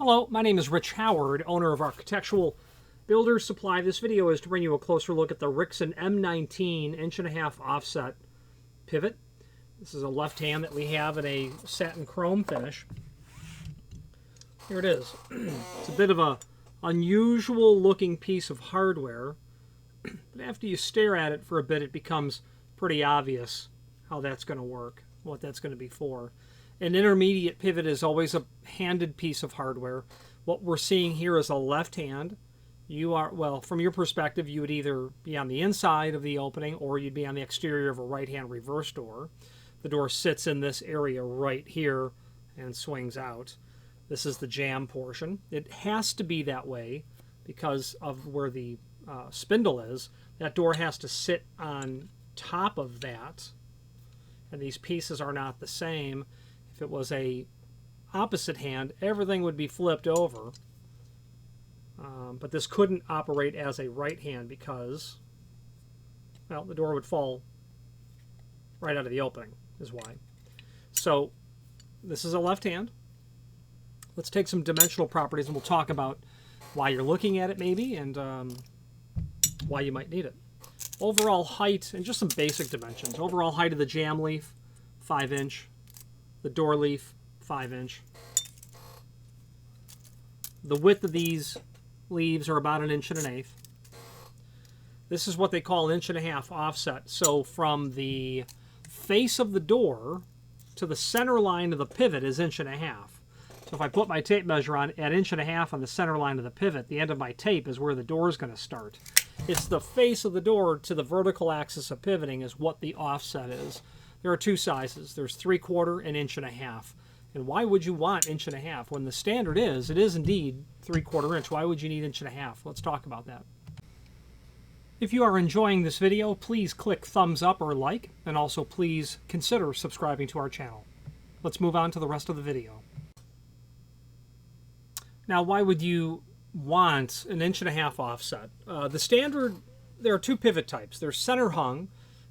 Hello, my name is Rich Howard, owner of Architectural Builders Supply. This video is to bring you a closer look at the Rixson M19 1.5" offset pivot. This is a left hand that we have in a satin chrome finish. Here it is. It's a bit of a unusual looking piece of hardware, but after you stare at it for a bit, it becomes pretty obvious how that's going to work, what that's going to be for. An intermediate pivot is always a handed piece of hardware. What we're seeing here is a left hand. You are, well, from your perspective, you would either be on the inside of the opening or you'd be on the exterior of a right-hand reverse door. The door sits in this area right here and swings out. This is the jamb portion. It has to be that way because of where the spindle is. That door has to sit on top of that, and these pieces are not the same. If it was a opposite hand, everything would be flipped over. But this couldn't operate as a right hand because, well, the door would fall right out of the opening, is why. So this is a left hand. Let's take some dimensional properties and we'll talk about why you're looking at it maybe and why you might need it. Overall height and just some basic dimensions. Overall height of the jamb leaf, 5 inch. The door leaf, 5 inch. The width of these leaves are about 1.1 inches. This is what they call 1.5" offset. So from the face of the door to the center line of the pivot is 1.5". So if I put my tape measure on at 1.5" on the center line of the pivot, the end of my tape is where the door is going to start. It's the face of the door to the vertical axis of pivoting is what the offset is. There are two sizes. There's 3/4 and 1.5". And why would you want 1.5" when the standard is, it is indeed 3/4 inch. Why would you need 1.5"? Let's talk about that. If you are enjoying this video, please click thumbs up or like, and also please consider subscribing to our channel. Let's move on to the rest of the video. Now, why would you want an 1.5" offset? The standard, there are two pivot types. There's center hung,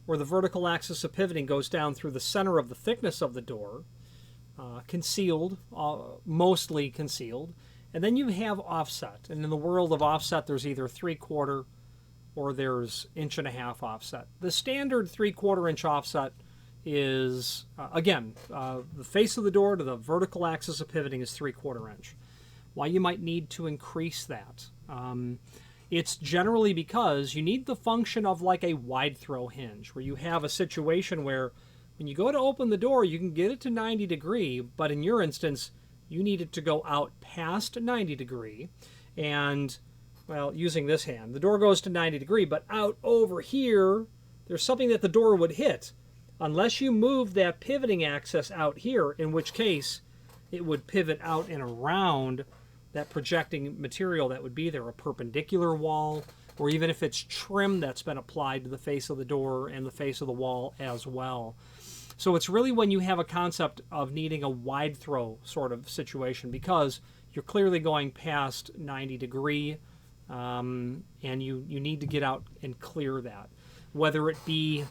where the vertical axis of pivoting goes down through the center of the thickness of the door, concealed, mostly concealed. And then you have offset. And in the world of offset, there's either 3/4 or there's 1.5" offset. The standard 3/4 inch offset is, again, the face of the door to the vertical axis of pivoting is 3/4 inch. Why you might need to increase that? It's generally because you need the function of like a wide throw hinge, where you have a situation where when you go to open the door, you can get it to 90 degree, but in your instance, you need it to go out past 90 degree. And, well, using this hand, the door goes to 90 degree, but out over here, there's something that the door would hit. Unless you move that pivoting axis out here, in which case it would pivot out and around that projecting material that would be there, a perpendicular wall, or even if it's trim that's been applied to the face of the door and the face of the wall as well. So it's really when you have a concept of needing a wide throw sort of situation, because you're clearly going past 90 degree and you need to get out and clear that. Whether it be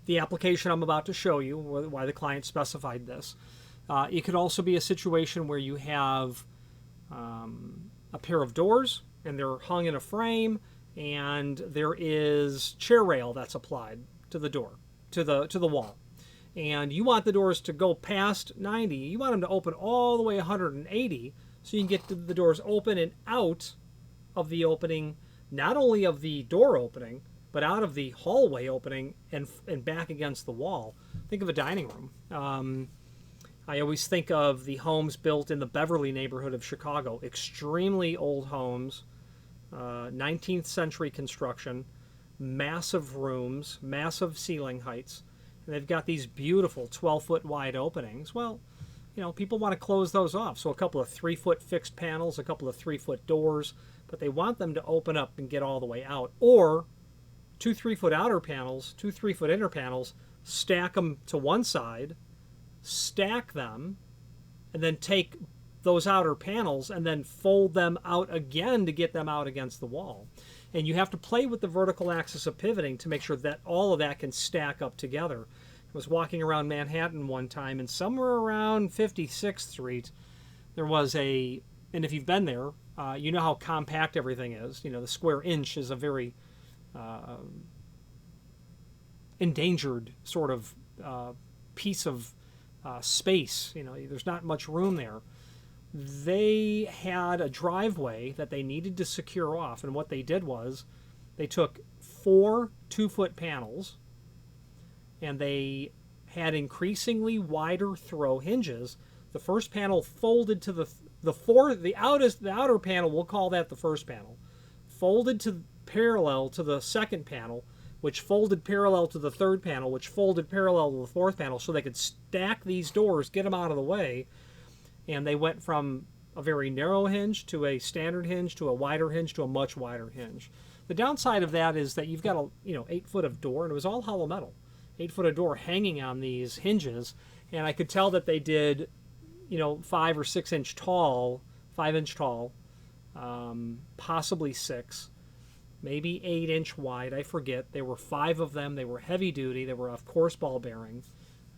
the application I'm about to show you, why the client specified this. It could also be a situation where you have a pair of doors and they're hung in a frame and there is chair rail that's applied to the door, to the wall. And you want the doors to go past 90. You want them to open all the way 180 so you can get the doors open and out of the opening, not only of the door opening, but out of the hallway opening and back against the wall. Think of a dining room. I always think of the homes built in the Beverly neighborhood of Chicago. Extremely old homes, 19th century construction, massive rooms, massive ceiling heights, and they've got these beautiful 12-foot wide openings. Well, you know, people want to close those off, so a couple of 3-foot fixed panels, a couple of 3-foot doors, but they want them to open up and get all the way out. Or 2 3-foot outer panels, 2 3-foot inner panels, stack them to one side, stack them, and then take those outer panels and then fold them out again to get them out against the wall. And you have to play with the vertical axis of pivoting to make sure that all of that can stack up together. I was walking around Manhattan one time, and somewhere around 56th Street, there was a, and if you've been there, you know how compact everything is. You know, the square inch is a very endangered sort of piece of space. You know, there's not much room there. They had a driveway that they needed to secure off, and what they did was they took 4 2-foot panels, and they had increasingly wider throw hinges. The first panel folded to the outer panel, we'll call that the first panel, folded to parallel to the second panel, which folded parallel to the third panel, which folded parallel to the fourth panel, so they could stack these doors, get them out of the way. And they went from a very narrow hinge to a standard hinge to a wider hinge to a much wider hinge. The downside of that is that you've got 8 foot of door, and it was all hollow metal, 8 foot of door hanging on these hinges, and I could tell that they did 5 or 6 inch tall, 5 inch tall, possibly 6, maybe 8 inch wide, I forget. There were 5 of them. They were heavy duty. They were of course ball bearing,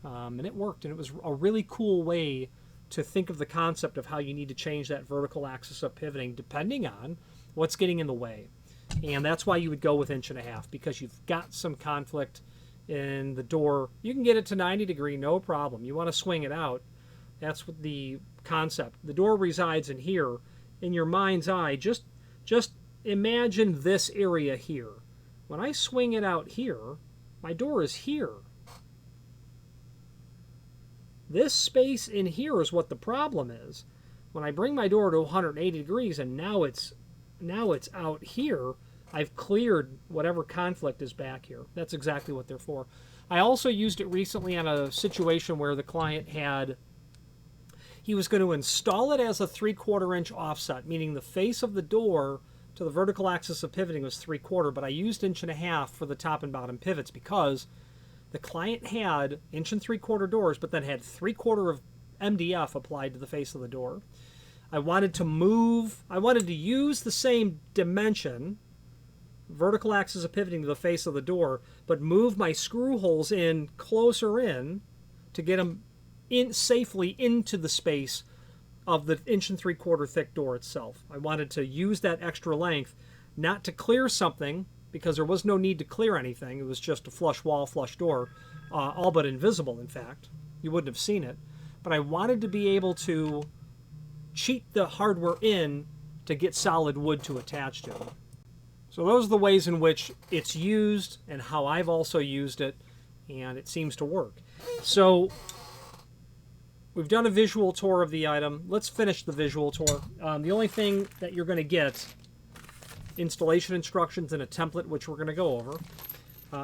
and it worked. And it was a really cool way to think of the concept of how you need to change that vertical axis of pivoting depending on what's getting in the way. And that's why you would go with 1.5 inches, because you've got some conflict in the door. You can get it to 90 degree, no problem. You want to swing it out. That's what the concept. The door resides in here. In your mind's eye, just imagine this area here. When I swing it out here, my door is here. This space in here is what the problem is. When I bring my door to 180 degrees and now it's out here, I've cleared whatever conflict is back here. That's exactly what they're for. I also used it recently on a situation where the client he was going to install it as a 3/4 inch offset, meaning the face of the door to the vertical axis of pivoting was 3/4, but I used 1.5 inches for the top and bottom pivots because the client had 1 3/4 doors, but then had 3/4 of MDF applied to the face of the door. I wanted to use the same dimension, vertical axis of pivoting to the face of the door, but move my screw holes in closer in to get them in safely into the space of the 1 3/4 thick door itself. I wanted to use that extra length, not to clear something, because there was no need to clear anything. It was just a flush wall, flush door, all but invisible, in fact. You wouldn't have seen it. But I wanted to be able to cheat the hardware in to get solid wood to attach to. So those are the ways in which it's used and how I've also used it, and it seems to work. So we've done a visual tour of the item. Let's finish the visual tour. The only thing that you're going to get, installation instructions and a template, which we're going to go over.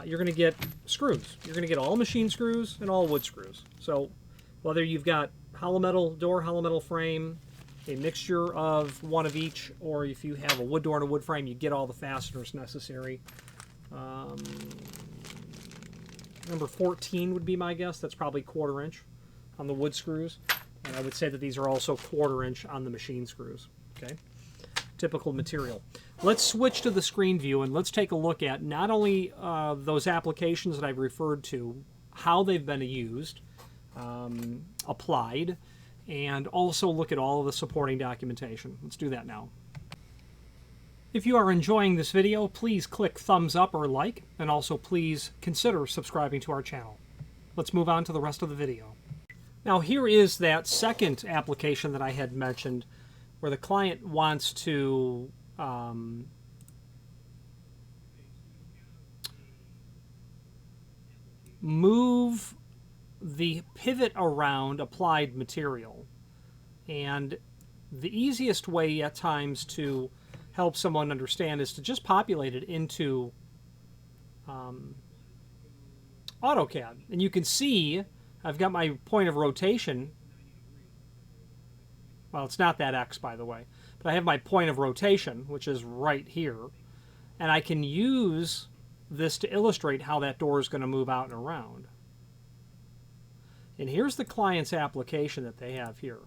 You're going to get screws. You're going to get all machine screws and all wood screws. So whether you've got hollow metal door, hollow metal frame, a mixture of one of each, or if you have a wood door and a wood frame, you get all the fasteners necessary. Number 14 would be my guess. That's probably 1/4 inch on the wood screws. And I would say that these are also 1/4 inch on the machine screws. Okay, typical material. Let's switch to the screen view and let's take a look at not only those applications that I've referred to, how they've been used, applied, and also look at all of the supporting documentation. Let's do that now. If you are enjoying this video, please click thumbs up or like, and also please consider subscribing to our channel. Let's move on to the rest of the video. Now here is that second application that I had mentioned where the client wants to move the pivot around applied material. And the easiest way at times to help someone understand is to just populate it into AutoCAD. And you can see I've got my point of rotation. Well, it's not that X, by the way, but I have my point of rotation, which is right here, and I can use this to illustrate how that door is going to move out and around. And here's the client's application that they have here.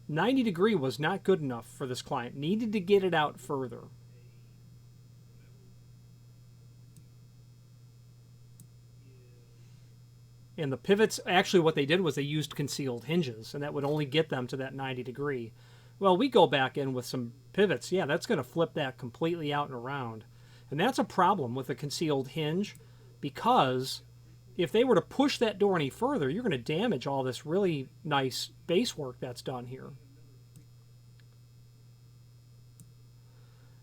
"90 degree was not good enough for this client. Needed to get it out further. And the pivots, actually what they did was they used concealed hinges, and that would only get them to that 90 degree. Well, we go back in with some pivots. Yeah, that's going to flip that completely out and around. And that's a problem with a concealed hinge, because if they were to push that door any further, you're going to damage all this really nice base work that's done here.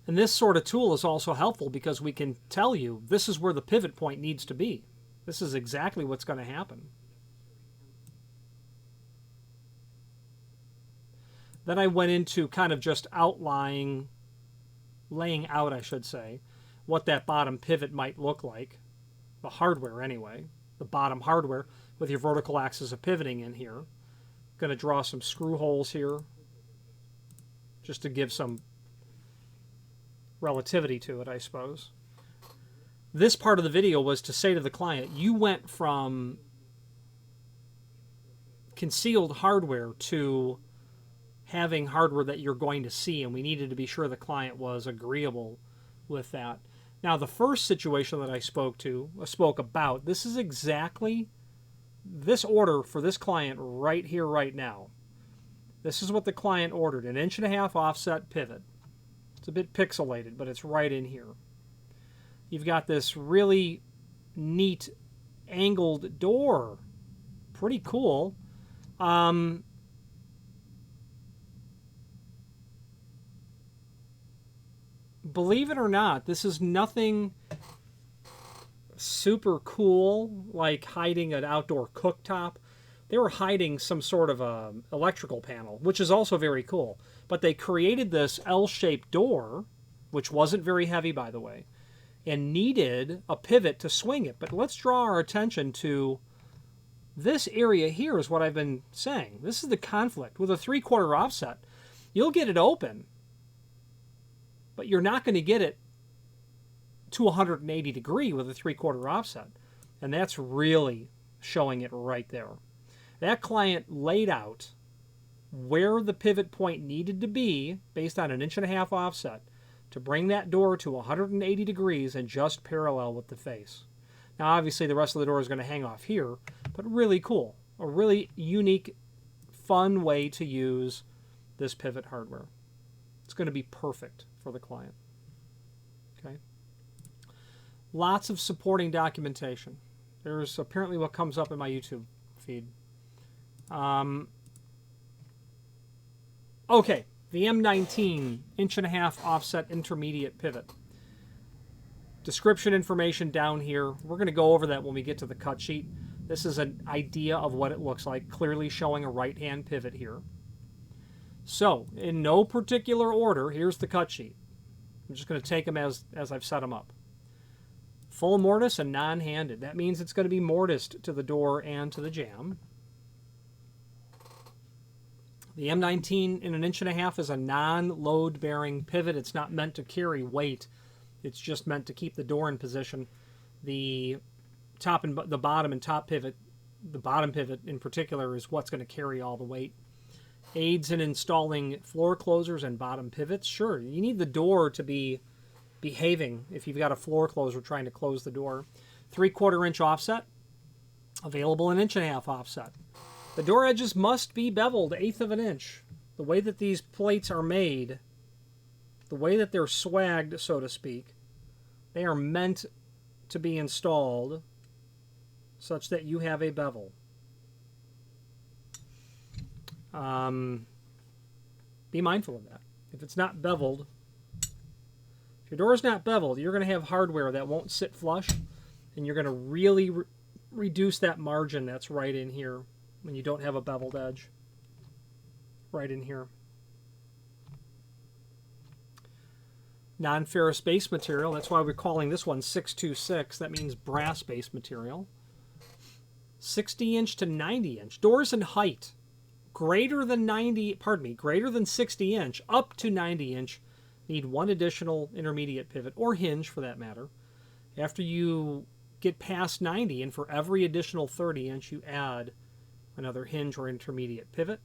And this sort of tool is also helpful because we can tell you this is where the pivot point needs to be. This is exactly what's going to happen. Then I went into kind of just laying out, I should say, what that bottom pivot might look like. The hardware anyway. The bottom hardware with your vertical axis of pivoting in here. Going to draw some screw holes here just to give some relativity to it, I suppose. This part of the video was to say to the client, you went from concealed hardware to having hardware that you're going to see, and we needed to be sure the client was agreeable with that. Now, the first situation that I spoke about, this is exactly this order for this client right here, right now. This is what the client ordered, an 1.5 inch offset pivot. It's a bit pixelated, but it's right in here. You've got this really neat angled door. Pretty cool. Believe it or not, this is nothing super cool like hiding an outdoor cooktop. They were hiding some sort of electrical panel, which is also very cool. But they created this L-shaped door, which wasn't very heavy, by the way, and needed a pivot to swing it. But let's draw our attention to this area here is what I've been saying. This is the conflict. With a 3/4 offset, you'll get it open, but you're not going to get it to 180 degree with a 3/4 offset. And that's really showing it right there. That client laid out where the pivot point needed to be based on an 1.5 inch offset to bring that door to 180 degrees and just parallel with the face. Now, obviously, the rest of the door is going to hang off here, but really cool. A really unique, fun way to use this pivot hardware. It's going to be perfect for the client. Okay. Lots of supporting documentation. There's apparently what comes up in my YouTube feed. Okay, the M19 1.5 inch offset intermediate pivot. Description information down here. We're going to go over that when we get to the cut sheet. This is an idea of what it looks like, clearly showing a right-hand pivot here. So, in no particular order, here's the cut sheet. I'm just going to take them as I've set them up. Full mortise and non-handed. That means it's going to be mortised to the door and to the jamb. The M19 in an 1.5 inch is a non-load bearing pivot. It's not meant to carry weight. It's just meant to keep the door in position. The top and the bottom and top pivot, the bottom pivot in particular, is what's going to carry all the weight. Aids in installing floor closers and bottom pivots. Sure, you need the door to be behaving if you've got a floor closer trying to close the door. 3/4 inch offset, available in 1.5 inch offset. The door edges must be beveled 1/8 of an inch. The way that these plates are made, the way that they're swagged, so to speak, they are meant to be installed such that you have a bevel. Be mindful of that. If it's not beveled, if your door is not beveled, you're going to have hardware that won't sit flush, and you're going to really reduce that margin that's right in here when you don't have a beveled edge. Right in here. Non-ferrous base material. That's why we're calling this one 626. That means brass base material. 60 inch to 90 inch. Doors in height. Greater than 60 inch up to 90 inch need one additional intermediate pivot, or hinge for that matter. After you get past 90, and for every additional 30 inch, you add another hinge or intermediate pivot.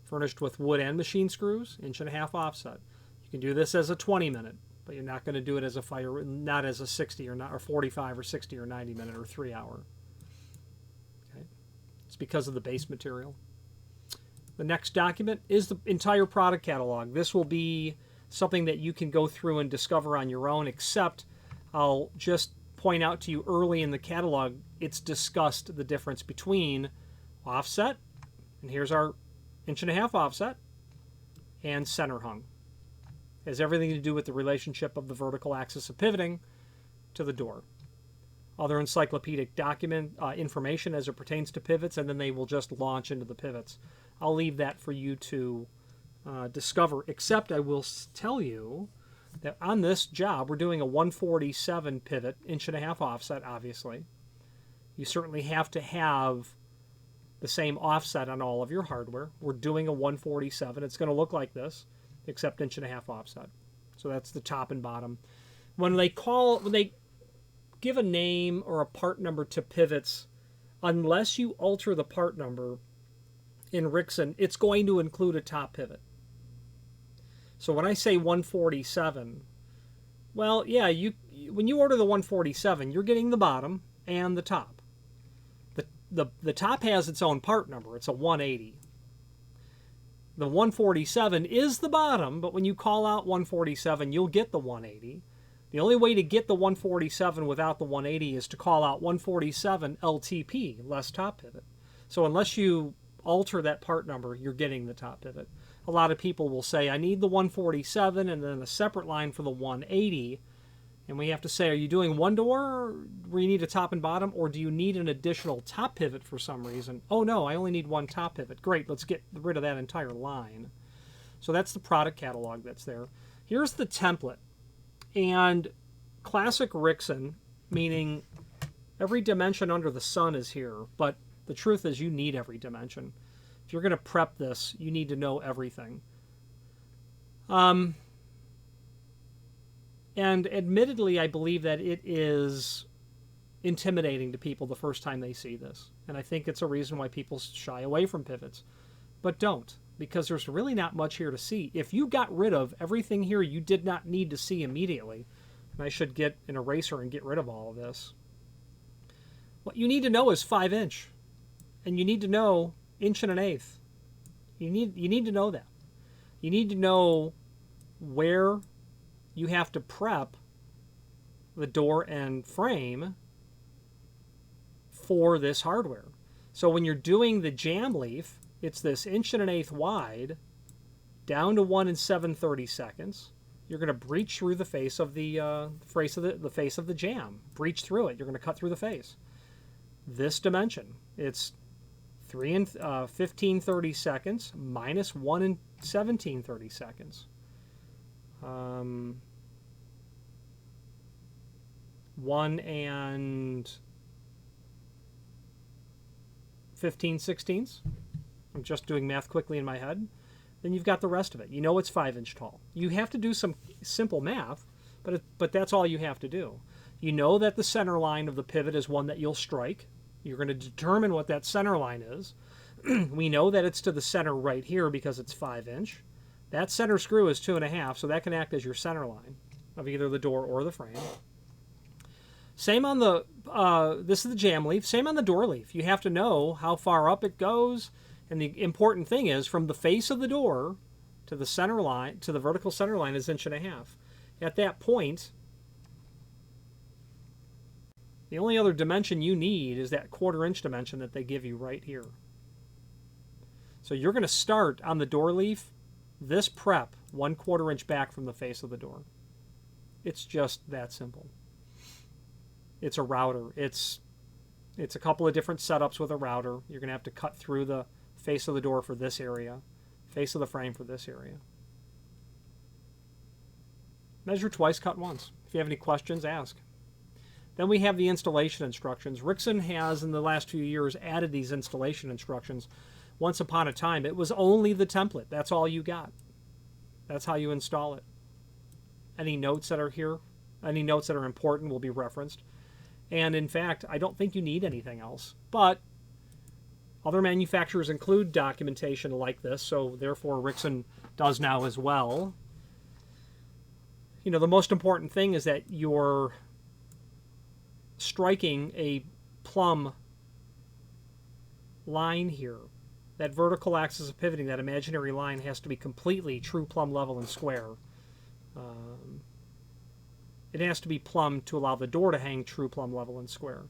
Furnished with wood and machine screws, 1.5 inch offset. You can do this as a 20 minute. but you're not going to do it as a not as a 60 or 45 or 60 or 90 minute or 3 hour. Okay. It's because of the base material. The next document is the entire product catalog. This will be something that you can go through and discover on your own, except I'll just point out to you early in the catalog, it's discussed the difference between offset, and here's our 1.5" offset, and center hung. It has everything to do with the relationship of the vertical axis of pivoting to the door. Other encyclopedic document information as it pertains to pivots, and then they will just launch into the pivots. I'll leave that for you to discover, except I will tell you that on this job, we're doing a 147 pivot, 1.5" offset, obviously. You certainly have to have the same offset on all of your hardware. We're doing a 147. It's going to look like this, except 1.5" offset. So that's the top and bottom. When they give a name or a part number to pivots, unless you alter the part number in Rixson, it's going to include a top pivot. So when I say 147, well, yeah, when you order the 147, you're getting the bottom and the top. The top has its own part number. It's a 180. The 147 is the bottom, but when you call out 147, you'll get the 180. The only way to get the 147 without the 180 is to call out 147 LTP, less top pivot. So unless you alter that part number, you're getting the top pivot. A lot of people will say, I need the 147 and then a separate line for the 180. And we have to say, are you doing one door where you need a top and bottom, or do you need an additional top pivot for some reason? Oh no, I only need one top pivot. Great, let's get rid of that entire line. So that's the product catalog that's there. Here's the template. And classic Rixson, meaning every dimension under the sun is here, but the truth is you need every dimension. If you're going to prep this, you need to know everything. And admittedly, I believe that it is intimidating to people the first time they see this. And I think it's a reason why people shy away from pivots. But don't, because there's really not much here to see. If you got rid of everything here you did not need to see immediately, and I should get an eraser and get rid of all of this, what you need to know is 5" and you need to know 1.1". You need to know that. You need to know where you have to prep the door and frame for this hardware. So when you're doing the jam leaf, it's this 1.1" wide down to 1 7/32. You're going to breach through the face of the face of the jam. Breach through it. You're going to cut through the face. This dimension, it's 3 15/32 minus 1 17/32. 1 15/16. I'm just doing math quickly in my head. Then you've got the rest of it. You know it's 5" tall. You have to do some simple math, but that's all you have to do. You know that the center line of the pivot is one that you'll strike. You're going to determine what that center line is. We know that it's to the center right here because it's 5". That center screw is 2.5, so that can act as your center line of either the door or the frame. Same on the, this is the jam leaf. Same on the door leaf. You have to know how far up it goes. And the important thing is from the face of the door to the center line, to the vertical center line is 1.5". At that point, the only other dimension you need is that 1/4" dimension that they give you right here. So you're going to start on the door leaf, this prep 1/4" back from the face of the door. It's just that simple. It's a router. It's a couple of different setups with a router. You're going to have to cut through the face of the door for this area, face of the frame for this area. Measure twice, cut once. If you have any questions, ask. Then we have the installation instructions. Rixson has, in the last few years, added these installation instructions. Once upon a time, it was only the template. That's all you got. That's how you install it. Any notes that are here, any notes that are important will be referenced. And in fact, I don't think you need anything else. But other manufacturers include documentation like this, so therefore Rixson does now as well. you know, the most important thing is that you're striking a plumb line here. That vertical axis of pivoting, that imaginary line, has to be completely true, plumb, level, and square. It has to be plumb to allow the door to hang true, plumb, level, and square.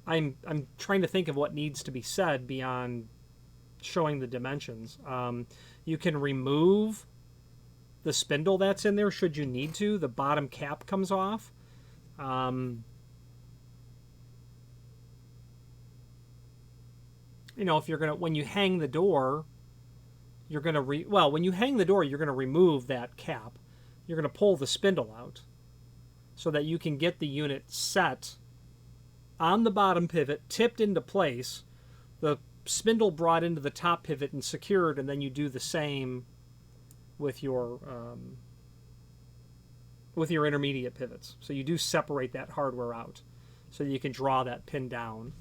I'm trying to think of what needs to be said beyond showing the dimensions. You can remove the spindle that's in there should you need to. The bottom cap comes off. You know, if you're gonna, when you hang the door, you're gonna when you hang the door, you're gonna remove that cap. You're gonna pull the spindle out so that you can get the unit set on the bottom pivot, tipped into place, the spindle brought into the top pivot and secured, and then you do the same with your intermediate pivots. So you do separate that hardware out so that you can draw that pin down.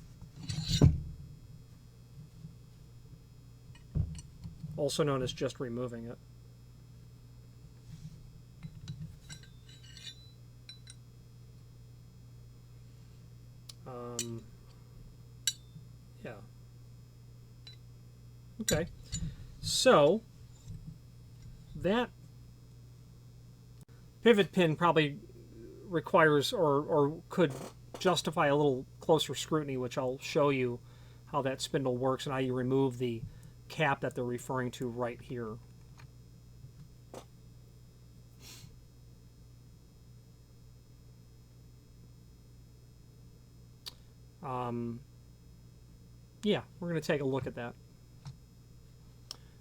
Also known as just removing it. Yeah. Okay. So that pivot pin probably requires or could justify a little closer scrutiny, which I'll show you how that spindle works and how you remove the cap that they're referring to right here. Yeah, we're going to take a look at that.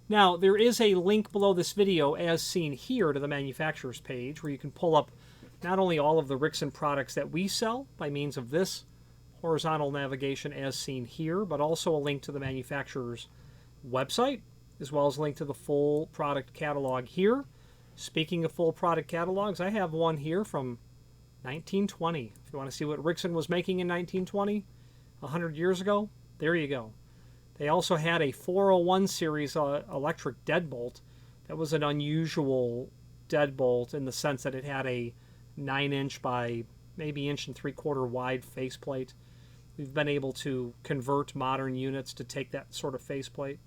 Now, there is a link below this video, as seen here, to the manufacturer's page, where you can pull up not only all of the Rixson products that we sell by means of this horizontal navigation as seen here, but also a link to the manufacturer's website, as well as a link to the full product catalog here. Speaking of full product catalogs, I have one here from 1920. If you want to see what Rixson was making in 1920, 100 years ago, there you go. They also had a 401 series electric deadbolt. That was an unusual deadbolt in the sense that it had a 9-inch by maybe 1.75 inch wide faceplate. We've been able to convert modern units to take that sort of faceplate.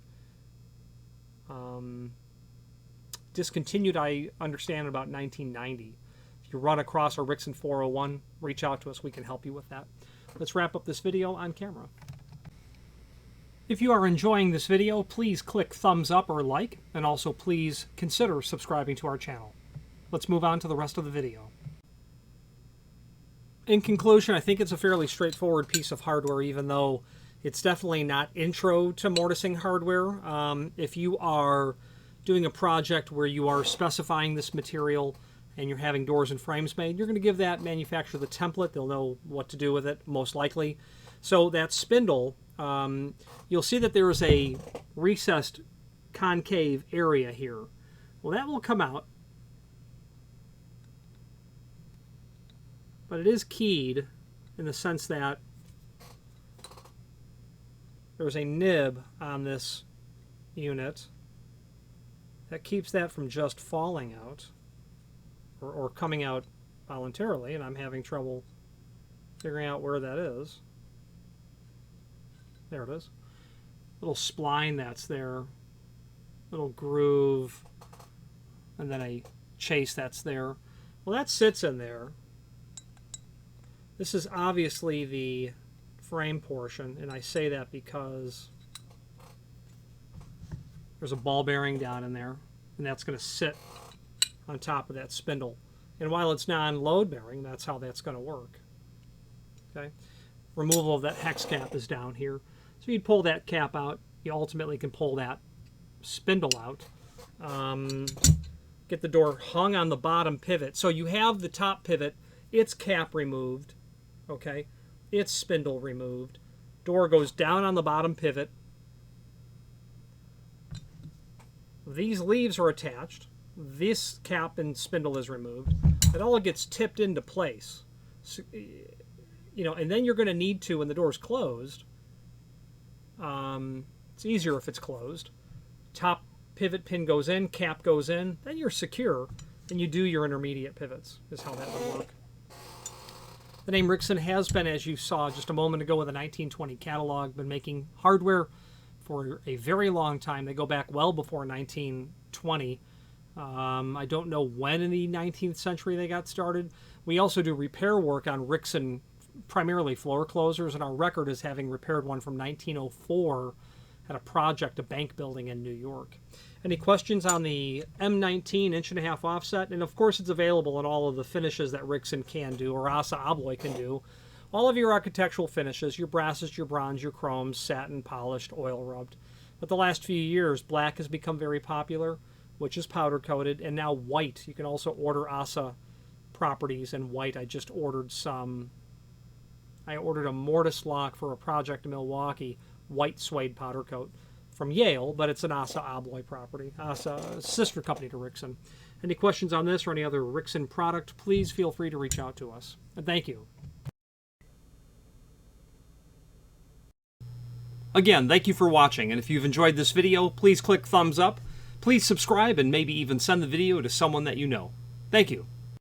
Discontinued, I understand, in about 1990. If you run across a Rixson 401, reach out to us. We can help you with that. Let's wrap up this video on camera. If you are enjoying this video, please click thumbs up or like, and also please consider subscribing to our channel. Let's move on to the rest of the video. In conclusion, I think it's a fairly straightforward piece of hardware, even though it's definitely not intro to mortising hardware. If you are doing a project where you are specifying this material and you're having doors and frames made, you're going to give that manufacturer the template. They'll know what to do with it, most likely. So that spindle, you'll see that there is a recessed concave area here. Well, that will come out, but it is keyed in the sense that there's a nib on this unit that keeps that from just falling out or coming out voluntarily, and I'm having trouble figuring out where that is. There it is. Little spline that's there, little groove, and then a chase that's there. Well, that sits in there. This is obviously the frame portion, and I say that because there's a ball bearing down in there, and that's going to sit on top of that spindle. And while it's non-load bearing, that's how that's going to work. Okay. Removal of that hex cap is down here. So you'd pull that cap out. You ultimately can pull that spindle out. Get the door hung on the bottom pivot. So you have the top pivot, its cap removed, okay, its spindle removed. Door goes down on the bottom pivot. These leaves are attached. This cap and spindle is removed. It all gets tipped into place. So, you know, and then you're going to need to, when the door's closed, it's easier if it's closed, top pivot pin goes in, cap goes in, then you're secure, and you do your intermediate pivots, is how that would work. The name Rixson has been, as you saw just a moment ago with a 1920 catalog, been making hardware for a very long time. They go back well before 1920. I don't know when in the 19th century they got started. We also do repair work on Rixson, primarily floor closers, and our record is having repaired one from 1904 at a project, a bank building in New York. Any questions on the M19 1.5" offset? And of course it's available in all of the finishes that Rixson can do, or Asa Abloy can do. All of your architectural finishes, your brasses, your bronze, your chromes, satin, polished, oil rubbed. But the last few years, black has become very popular, which is powder coated, and now white. You can also order Asa properties in white. I just ordered some. I ordered a mortise lock for a project in Milwaukee, white suede powder coat from Yale, but it's an Asa Abloy property. Asa, sister company to Rixson. Any questions on this or any other Rixson product, please feel free to reach out to us. And thank you. Again, thank you for watching, and if you've enjoyed this video, please click thumbs up. Please subscribe and maybe even send the video to someone that you know. Thank you.